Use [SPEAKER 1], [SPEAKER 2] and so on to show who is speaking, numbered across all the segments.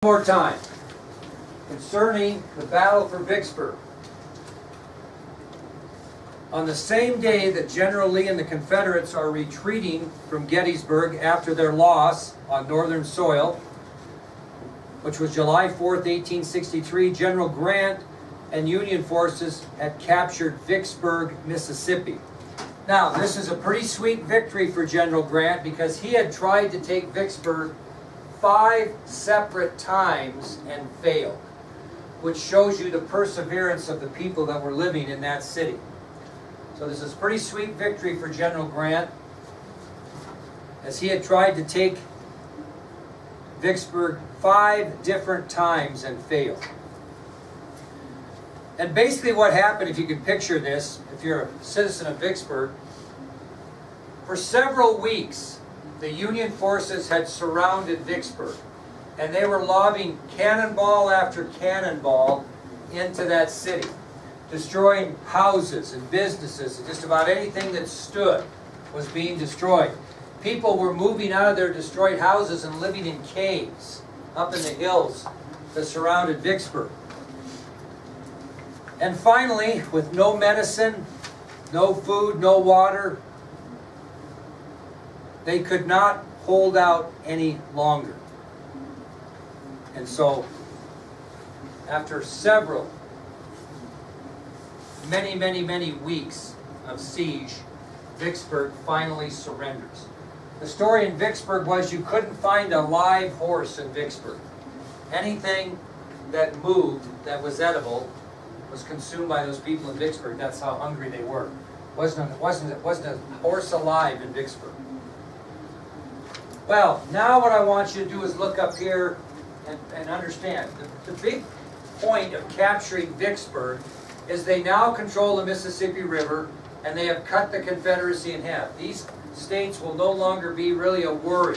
[SPEAKER 1] More time concerning the battle for Vicksburg. On the same day that General Lee and the Confederates are retreating from Gettysburg after their loss on northern soil, which was July 4th, 1863, General Grant and Union forces had captured Vicksburg, Mississippi. Now, this is a pretty sweet victory for General Grant because he had tried to take Vicksburg 5 separate times and failed, which shows you the perseverance of the people that were living in that city. So this is a pretty sweet victory for General Grant, as he had tried to take Vicksburg 5 different times and failed. And basically what happened, if you can picture this, if you're a citizen of Vicksburg, for several weeks the Union forces had surrounded Vicksburg, and they were lobbing cannonball after cannonball into that city, destroying houses and businesses, and just about anything that stood was being destroyed. People were moving out of their destroyed houses and living in caves up in the hills that surrounded Vicksburg. And finally, with no medicine, no food, no water, they could not hold out any longer. And so, after many weeks of siege, Vicksburg finally surrenders. The story in Vicksburg was you couldn't find a live horse in Vicksburg. Anything that moved, that was edible, was consumed by those people in Vicksburg. That's how hungry they were. Wasn't a horse alive in Vicksburg. Well, now what I want you to do is look up here and understand. The big point of capturing Vicksburg is they now control the Mississippi River, and they have cut the Confederacy in half. These states will no longer be really a worry.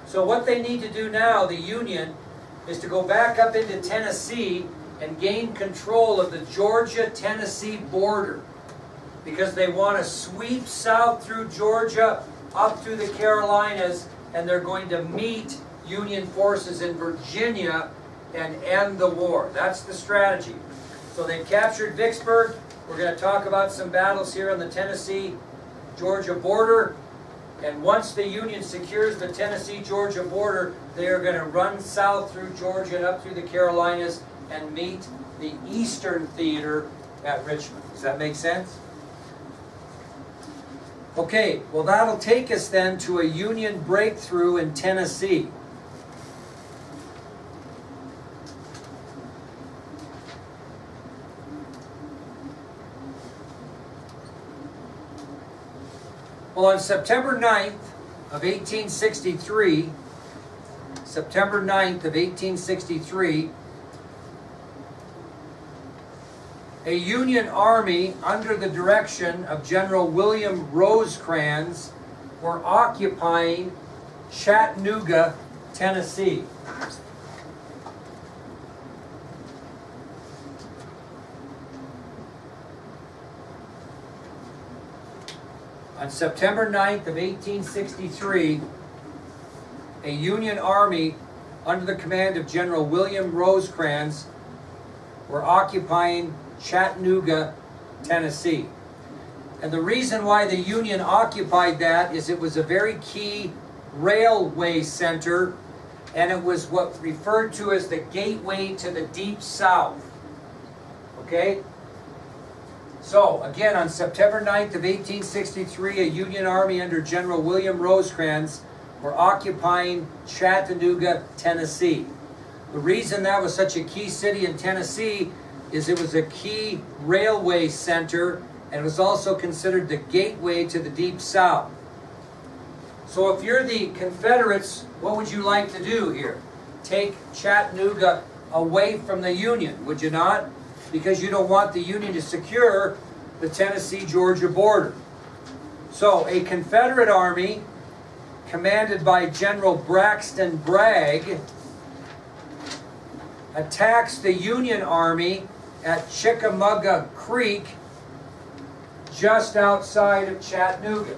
[SPEAKER 1] So what they need to do now, the Union, is to go back up into Tennessee and gain control of the Georgia-Tennessee border, because they want to sweep south through Georgia, up through the Carolinas, and they're going to meet Union forces in Virginia and end the war. That's the strategy. So they've captured Vicksburg. We're going to talk about some battles here on the Tennessee-Georgia border. And once the Union secures the Tennessee-Georgia border, they are going to run south through Georgia and up through the Carolinas and meet the Eastern Theater at Richmond. Does that make sense? Okay, well, that'll take us then to a Union breakthrough in Tennessee. Well, on September 9th of 1863, a Union army under the direction of General William Rosecrans were occupying Chattanooga, Tennessee. On September 9th of 1863, a Union army under the command of General William Rosecrans were occupying Chattanooga, Tennessee. And the reason why the Union occupied that is it was a very key railway center, and it was what referred to as the gateway to the Deep South. Okay? So, again, on September 9th of 1863, a Union army under General William Rosecrans were occupying Chattanooga, Tennessee. The reason that was such a key city in Tennessee is it was a key railway center, and it was also considered the gateway to the Deep South. So if you're the Confederates, what would you like to do here? Take Chattanooga away from the Union, would you not? Because you don't want the Union to secure the Tennessee-Georgia border. So a Confederate army commanded by General Braxton Bragg attacks the Union army at Chickamauga Creek just outside of Chattanooga.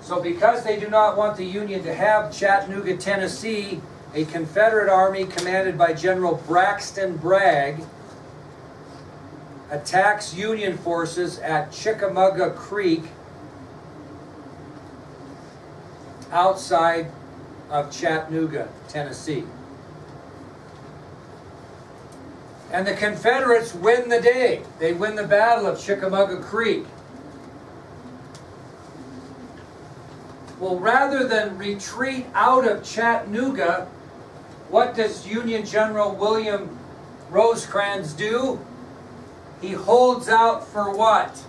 [SPEAKER 1] So because they do not want the Union to have Chattanooga, Tennessee, a Confederate army commanded by General Braxton Bragg attacks Union forces at Chickamauga Creek outside of Chattanooga, Tennessee. And the Confederates win the day. They win the Battle of Chickamauga Creek. Well, rather than retreat out of Chattanooga, what does Union General William Rosecrans do? He holds out for what?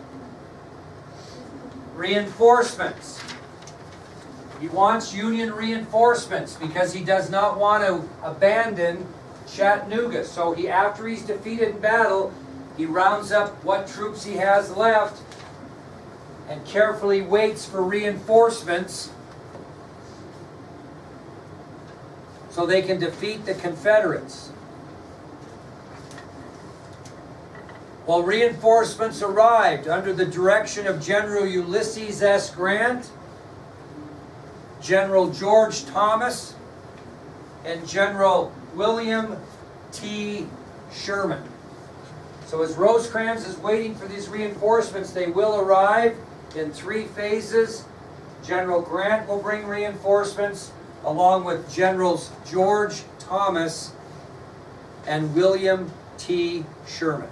[SPEAKER 1] Reinforcements. He wants Union reinforcements because he does not want to abandon Chattanooga. So after he's defeated in battle, he rounds up what troops he has left and carefully waits for reinforcements so they can defeat the Confederates. Well, reinforcements arrived under the direction of General Ulysses S. Grant, General George Thomas, and General William T. Sherman. So as Rosecrans is waiting for these reinforcements, they will arrive in 3 phases. General Grant will bring reinforcements along with Generals George Thomas and William T. Sherman.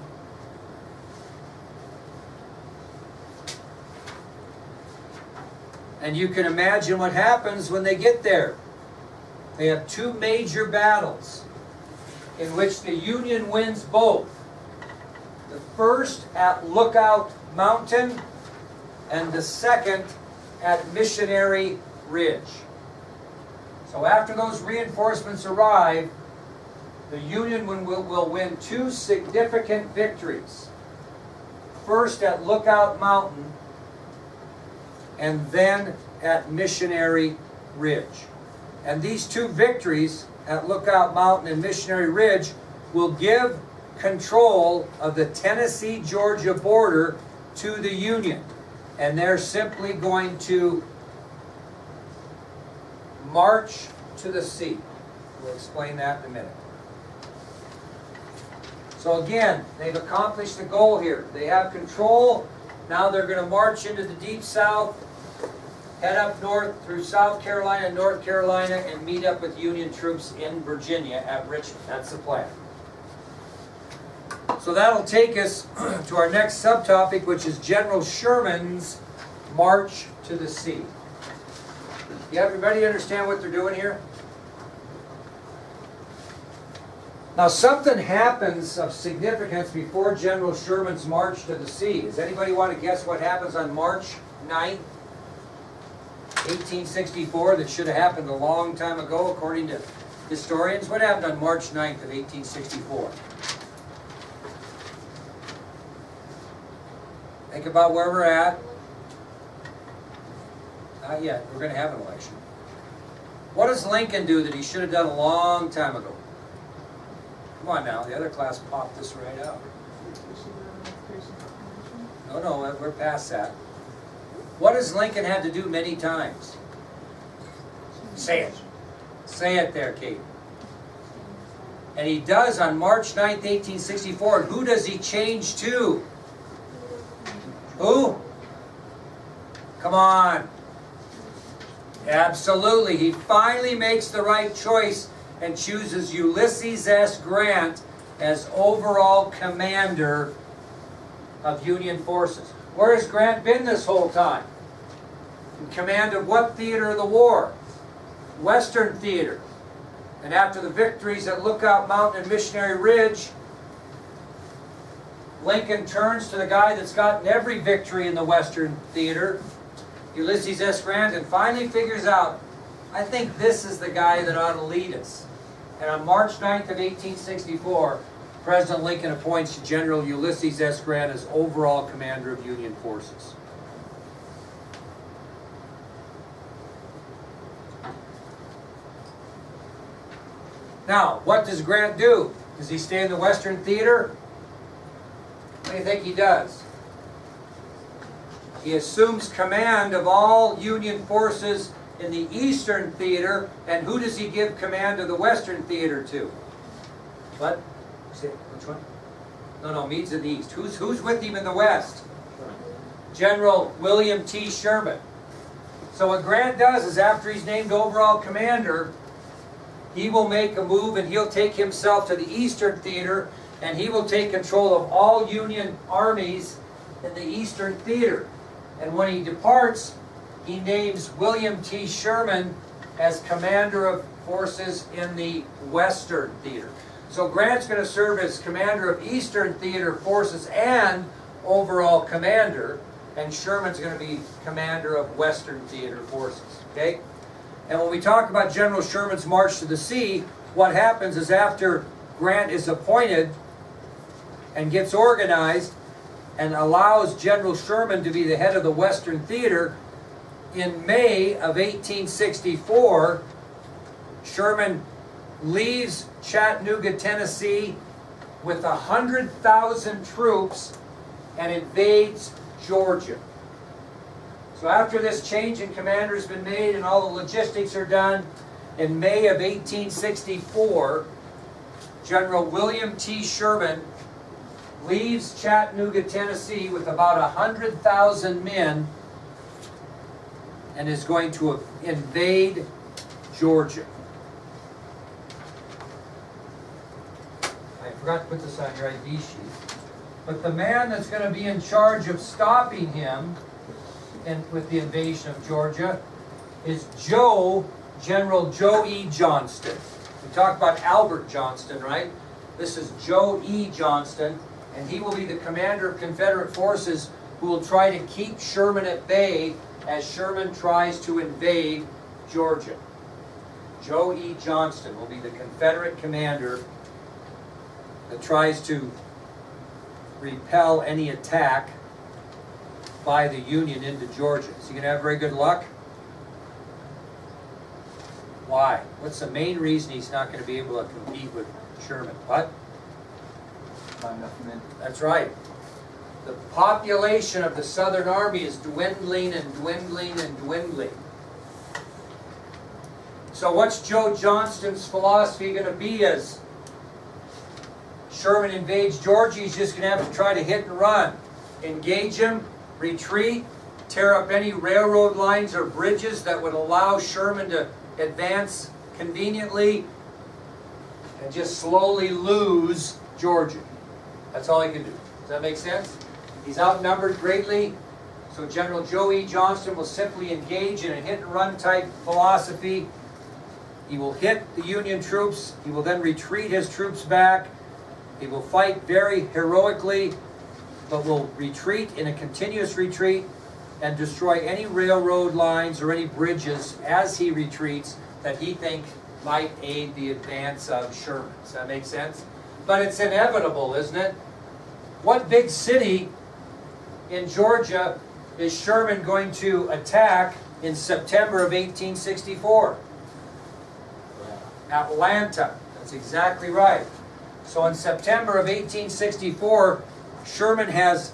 [SPEAKER 1] And you can imagine what happens when they get there. They have 2 major battles in which the Union wins both. The first at Lookout Mountain and the second at Missionary Ridge. So after those reinforcements arrive, the Union will win 2 significant victories. First at Lookout Mountain and then at Missionary Ridge. And these 2 victories at Lookout Mountain and Missionary Ridge will give control of the Tennessee-Georgia border to the Union. And they're simply going to march to the sea. We'll explain that in a minute. So again, they've accomplished the goal here. They have control. Now they're going to march into the Deep South, head up north through South Carolina, North Carolina, and meet up with Union troops in Virginia at Richmond. That's the plan. So that'll take us to our next subtopic, which is General Sherman's march to the sea. You everybody understand what they're doing here? Now something happens of significance before General Sherman's march to the sea. Does anybody want to guess what happens on March 9th, 1864? That should have happened a long time ago according to historians. What happened on March 9th of 1864? Think about where we're at. Not yet. We're going to have an election. What does Lincoln do that he should have done a long time ago? Come on now. The other class popped this right out. No, we're past that. What does Lincoln have to do many times? Say it. Say it there, Kate. And he does on March 9th, 1864. And who does he change to? Who? Come on. Absolutely. He finally makes the right choice and chooses Ulysses S. Grant as overall commander of Union forces. Where has Grant been this whole time? In command of what theater of the war? Western Theater. And after the victories at Lookout Mountain and Missionary Ridge, Lincoln turns to the guy that's gotten every victory in the Western Theater, Ulysses S. Grant, and finally figures out, I think this is the guy that ought to lead us. And on March 9th of 1864, President Lincoln appoints General Ulysses S. Grant as overall commander of Union forces. Now, what does Grant do? Does he stay in the Western Theater? What do you think he does? He assumes command of all Union forces in the Eastern Theater, and who does he give command of the Western Theater to? What? Say, which one? No, Meade's in the East. Who's with him in the West? General William T. Sherman. So what Grant does is, after he's named overall commander, he will make a move and he'll take himself to the Eastern Theater, and he will take control of all Union armies in the Eastern Theater. And when he departs, he names William T. Sherman as commander of forces in the Western Theater. So Grant's going to serve as commander of Eastern Theater forces and overall commander, and Sherman's going to be commander of Western Theater forces. Okay? And when we talk about General Sherman's march to the sea, what happens is, after Grant is appointed and gets organized and allows General Sherman to be the head of the Western Theater, in May of 1864, Sherman leaves Chattanooga, Tennessee with 100,000 troops and invades Georgia. So after this change in commander has been made and all the logistics are done, in May of 1864, General William T. Sherman leaves Chattanooga, Tennessee with about 100,000 men and is going to invade Georgia. I forgot to put this on your ID sheet. But the man that's going to be in charge of stopping him with the invasion of Georgia is General Joe E. Johnston. We talked about Albert Johnston, right? This is Joe E. Johnston, and he will be the commander of Confederate forces who will try to keep Sherman at bay as Sherman tries to invade Georgia. Joe E. Johnston will be the Confederate commander that tries to repel any attack by the Union into Georgia. Is he going to have very good luck? Why? What's the main reason he's not going to be able to compete with Sherman? What?
[SPEAKER 2] Not enough men.
[SPEAKER 1] That's right. The population of the Southern Army is dwindling and dwindling and dwindling. So what's Joe Johnston's philosophy going to be as Sherman invades Georgia? He's just going to have to try to hit and run. Engage him, retreat, tear up any railroad lines or bridges that would allow Sherman to advance conveniently, and just slowly lose Georgia. That's all he can do. Does that make sense? He's outnumbered greatly, so General Joe E. Johnston will simply engage in a hit-and-run type philosophy. He will hit the Union troops. He will then retreat his troops back. He will fight very heroically, but will retreat in a continuous retreat and destroy any railroad lines or any bridges as he retreats that he thinks might aid the advance of Sherman. Does that make sense? But it's inevitable, isn't it? What big city in Georgia is Sherman going to attack in September of 1864? Atlanta. That's exactly right. So in September of 1864, Sherman has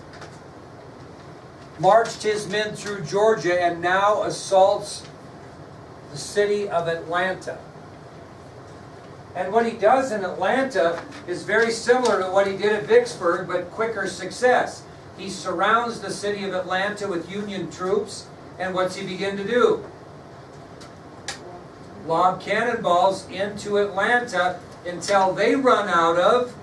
[SPEAKER 1] marched his men through Georgia and now assaults the city of Atlanta. And what he does in Atlanta is very similar to what he did at Vicksburg, but quicker success. He surrounds the city of Atlanta with Union troops, and what's he begin to do? Lob cannonballs into Atlanta until they run out of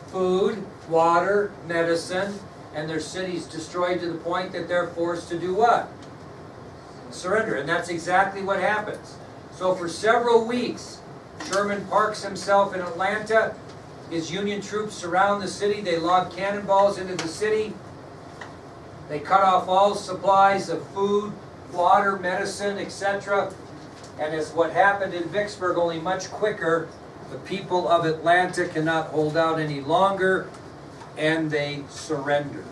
[SPEAKER 1] food, water, medicine, and their city's destroyed to the point that they're forced to do what? Surrender. And that's exactly what happens. So for several weeks, Sherman parks himself in Atlanta. His Union troops surround the city. They lob cannonballs into the city. They cut off all supplies of food, water, medicine, etc. And as what happened in Vicksburg, only much quicker, the people of Atlanta cannot hold out any longer, and they surrender.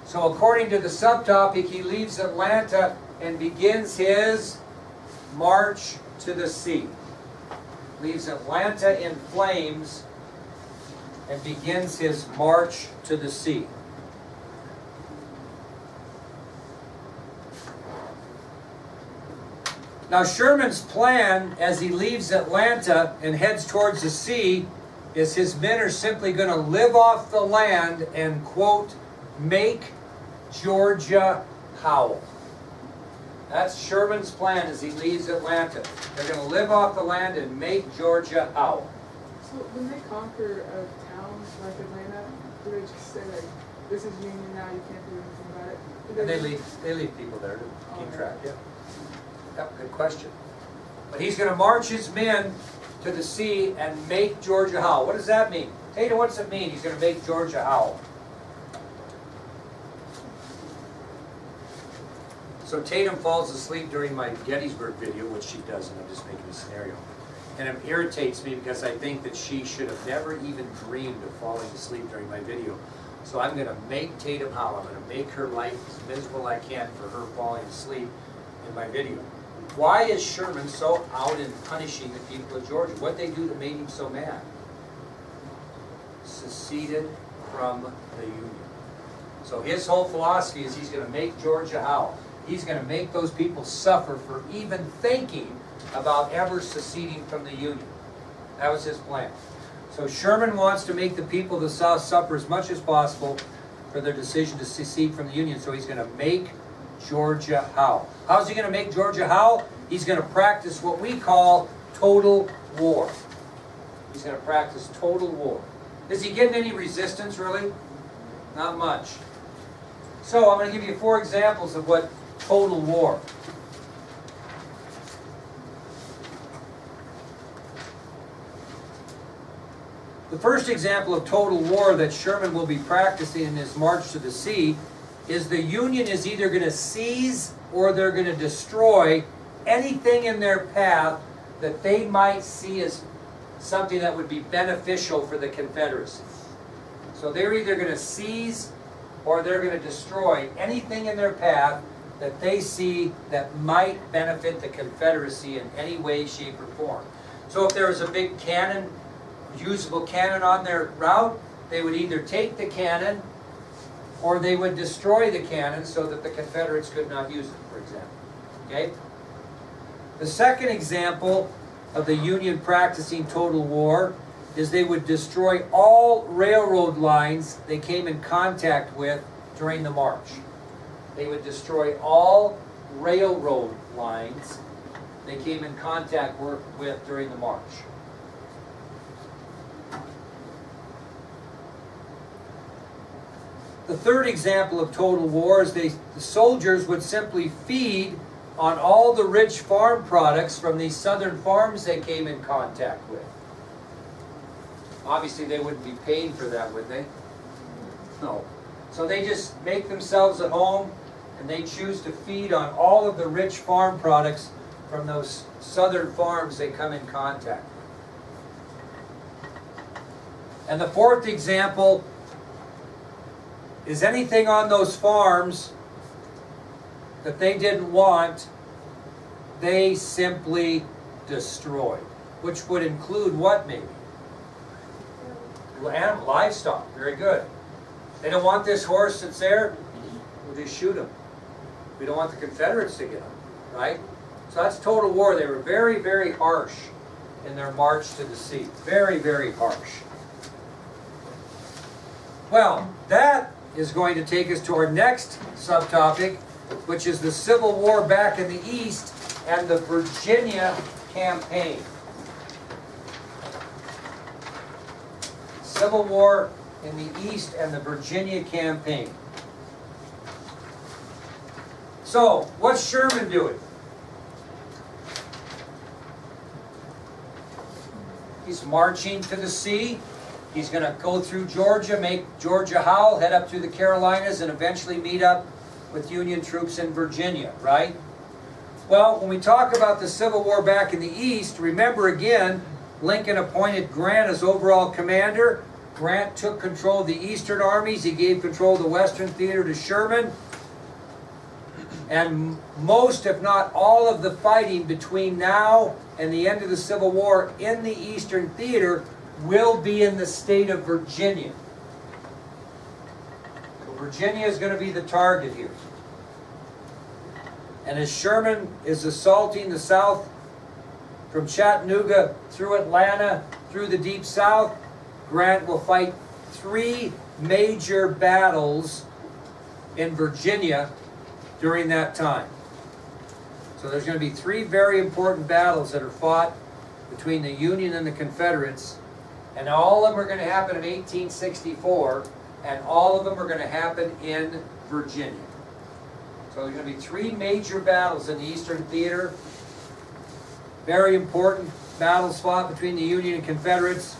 [SPEAKER 1] So according to the subtopic, he leaves Atlanta and begins his march to the sea. Leaves Atlanta in flames and begins his march to the sea. Now Sherman's plan as he leaves Atlanta and heads towards the sea is his men are simply going to live off the land and, quote, make Georgia howl. That's Sherman's plan as he leaves Atlanta. They're going to live off the land and make Georgia howl.
[SPEAKER 3] So when they conquer a town like Atlanta, do they just say like, this is Union now, you can't do anything about it?
[SPEAKER 1] And they leave people there to keep track, yeah. Yep, good question. But he's going to march his men to the sea and make Georgia howl. What does that mean? Tatum, what does it mean? He's going to make Georgia howl. So Tatum falls asleep during my Gettysburg video, which she does, and I'm just making a scenario. And it irritates me because I think that she should have never even dreamed of falling asleep during my video. So I'm going to make Tatum howl. I'm going to make her life as miserable as I can for her falling asleep in my video. Why is Sherman so out in punishing the people of Georgia? What did they do that made him so mad? Seceded from the Union. So his whole philosophy is he's going to make Georgia howl. He's going to make those people suffer for even thinking about ever seceding from the Union. That was his plan. So Sherman wants to make the people of the South suffer as much as possible for their decision to secede from the Union. So he's going to make Georgia howl. How's he going to make Georgia howl? He's going to practice what we call total war. He's going to practice total war. Is he getting any resistance, really? Not much. So I'm going to give you 4 examples of what total war. The first example of total war that Sherman will be practicing in his march to the sea is the Union is either going to seize or they're going to destroy anything in their path that they might see as something that would be beneficial for the Confederacy. So they're either going to seize or they're going to destroy anything in their path that they see that might benefit the Confederacy in any way, shape, or form. So if there was a big cannon, usable cannon on their route, they would either take the cannon or they would destroy the cannon so that the Confederates could not use it, for example. Okay? The second example of the Union practicing total war is they would destroy all railroad lines they came in contact with during the march. They would destroy all railroad lines they came in contact with during the march. The third example of total war is the soldiers would simply feed on all the rich farm products from these southern farms they came in contact with. Obviously they wouldn't be paid for that, would they? No. So they just make themselves at home and they choose to feed on all of the rich farm products from those southern farms they come in contact with. And the fourth example is anything on those farms that they didn't want, they simply destroyed. Which would include what maybe? Animal, livestock, very good. They don't want this horse that's there, we'll just shoot him. We don't want the Confederates to get him, right? So that's total war. They were very, very harsh in their march to the sea. Very, very harsh. Well, that is going to take us to our next subtopic, which is the Civil War back in the East and the Virginia campaign. Civil War in the East and the Virginia campaign. So, what's Sherman doing? He's marching to the sea. He's going to go through Georgia, make Georgia howl, head up through the Carolinas, and eventually meet up with Union troops in Virginia, right? Well, when we talk about the Civil War back in the East, remember again, Lincoln appointed Grant as overall commander. Grant took control of the Eastern armies. He gave control of the Western theater to Sherman. And most, if not all, of the fighting between now and the end of the Civil War in the Eastern theater will be in the state of Virginia. So Virginia is going to be the target here. And as Sherman is assaulting the South from Chattanooga through Atlanta, through the Deep South, Grant will fight 3 major battles in Virginia during that time. So there's going to be 3 very important battles that are fought between the Union and the Confederates, and all of them are going to happen in 1864, and all of them are going to happen in Virginia. So there's going to be 3 major battles in the Eastern Theater. Very important battles fought between the Union and Confederates.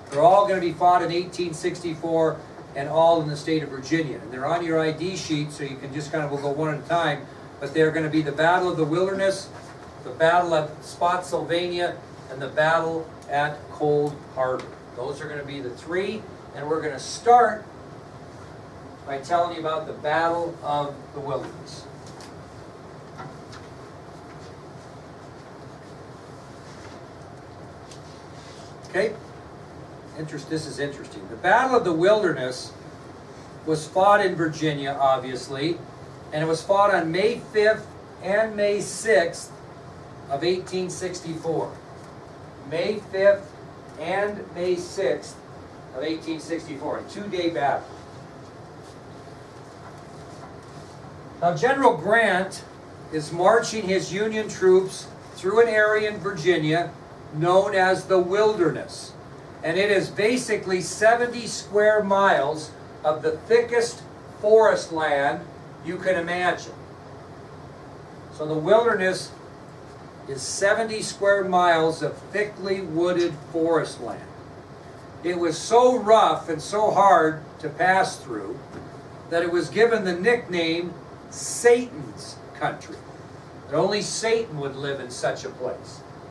[SPEAKER 1] They're all going to be fought in 1864 and all in the state of Virginia. And they're on your ID sheet, so you can just kind of, we'll go one at a time. But they're going to be the Battle of the Wilderness, the Battle at Spotsylvania, and the Battle at Cold Harbor. Those are going to be the 3. And we're going to start by telling you about the Battle of the Wilderness. Okay? This is interesting. The Battle of the Wilderness was fought in Virginia, obviously, and it was fought on May 5th and May 6th of 1864. May 5th and May 6th of 1864, a 2-day battle. Now, General Grant is marching his Union troops through an area in Virginia known as the Wilderness. And it is basically 70 square miles of the thickest forest land you can imagine. So the Wilderness is 70 square miles of thickly wooded forest land. It was so rough and so hard to pass through that it was given the nickname Satan's Country. That only Satan would live in such a place.